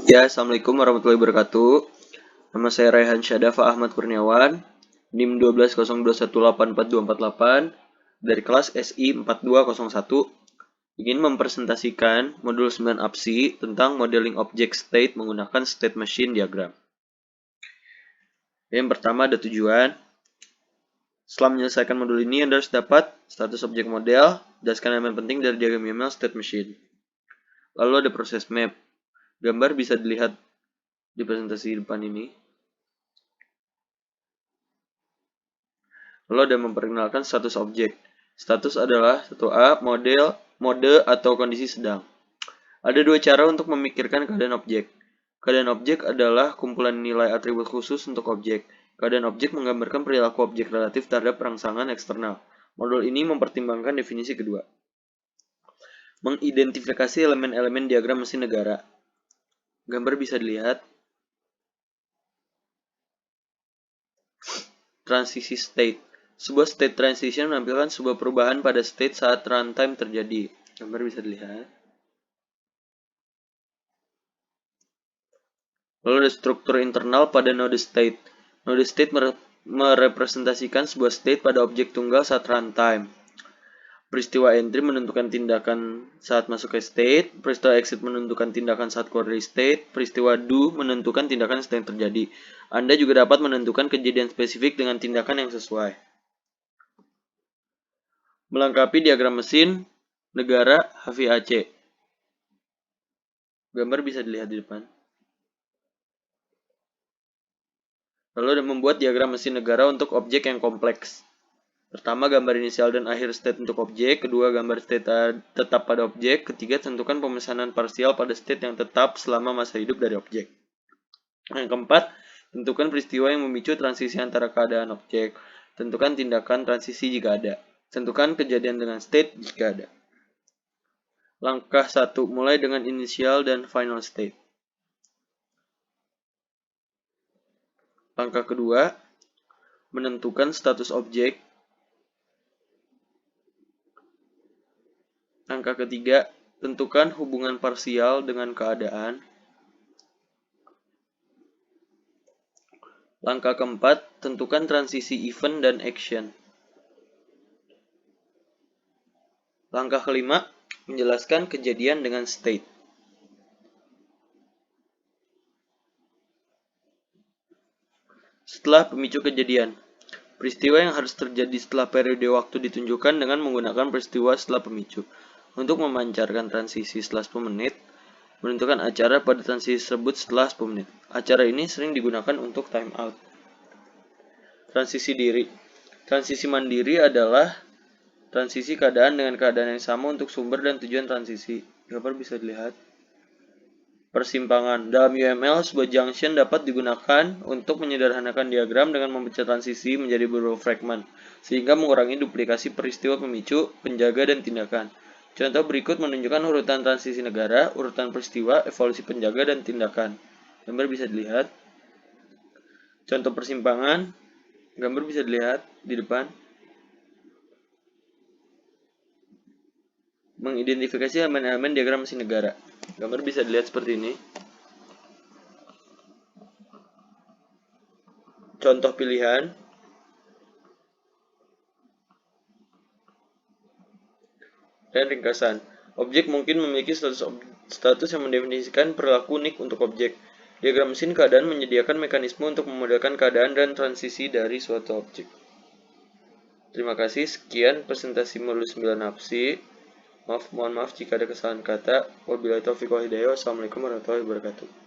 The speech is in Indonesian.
Ya, Assalamualaikum warahmatullahi wabarakatuh. Nama saya Raihan Syadafa Ahmad Kurniawan, NIM 1202184248 dari kelas SI 4201, ingin mempresentasikan modul 9 APSI tentang modeling object state menggunakan state machine diagram. Yang pertama ada tujuan. Setelah menyelesaikan modul ini, Anda harus dapat status objek model, jelaskan elemen penting dari diagram UML state machine. Lalu ada proses map. Gambar bisa dilihat di presentasi depan ini. Lalu ada memperkenalkan status objek. Status adalah 1A, mode atau kondisi sedang. Ada dua cara untuk memikirkan keadaan objek. Keadaan objek adalah kumpulan nilai atribut khusus untuk objek. Keadaan objek menggambarkan perilaku objek relatif terhadap rangsangan eksternal. Modul ini mempertimbangkan definisi kedua. Mengidentifikasi elemen-elemen diagram mesin negara. Gambar bisa dilihat. Transisi state. Sebuah state transition menampilkan sebuah perubahan pada state saat runtime terjadi. Gambar bisa dilihat. Lalu ada struktur internal pada node state. Node state merepresentasikan sebuah state pada objek tunggal saat runtime. Peristiwa entry menentukan tindakan saat masuk ke state, peristiwa exit menentukan tindakan saat keluar dari state, peristiwa do menentukan tindakan yang sedang terjadi. Anda juga dapat menentukan kejadian spesifik dengan tindakan yang sesuai. Melengkapi diagram mesin negara HVAC. Gambar bisa dilihat di depan. Lalu ada membuat diagram mesin negara untuk objek yang kompleks. Pertama, gambar inisial dan akhir state untuk objek. Kedua, gambar state tetap pada objek. Ketiga, tentukan pemesanan parsial pada state yang tetap selama masa hidup dari objek. Yang keempat, tentukan peristiwa yang memicu transisi antara keadaan objek. Tentukan tindakan transisi jika ada. Tentukan kejadian dengan state jika ada. Langkah 1. Mulai dengan initial dan final state. Langkah kedua, menentukan status objek. Langkah ketiga, tentukan hubungan parsial dengan keadaan. Langkah keempat, tentukan transisi event dan action. Langkah kelima, menjelaskan kejadian dengan state. Setelah pemicu kejadian, peristiwa yang harus terjadi setelah periode waktu ditunjukkan dengan menggunakan peristiwa setelah pemicu. Untuk memancarkan transisi setelah 10 menit, menentukan acara pada transisi tersebut setelah 10 menit. Acara ini sering digunakan untuk timeout. Transisi diri. Transisi mandiri adalah transisi keadaan dengan keadaan yang sama untuk sumber dan tujuan transisi. Gambar bisa dilihat. Persimpangan. Dalam UML, sebuah junction dapat digunakan untuk menyederhanakan diagram dengan memecah transisi menjadi beberapa fragmen, sehingga mengurangi duplikasi peristiwa pemicu, penjaga, dan tindakan. Contoh berikut menunjukkan urutan transisi negara, urutan peristiwa, evolusi penjaga, dan tindakan. Gambar bisa dilihat. Contoh persimpangan. Gambar bisa dilihat di depan. Mengidentifikasi elemen-elemen diagram mesin negara. Gambar bisa dilihat seperti ini. Contoh pilihan. Dan ringkasan. Objek mungkin memiliki status yang mendefinisikan perilaku unik untuk objek. Diagram mesin keadaan menyediakan mekanisme untuk memodelkan keadaan dan transisi dari suatu objek. Terima kasih, sekian presentasi modul 9 APSI. Mohon maaf jika ada kesalahan kata. Wabillahi taufiq wal hidayah. Wassalamualaikum warahmatullahi wabarakatuh.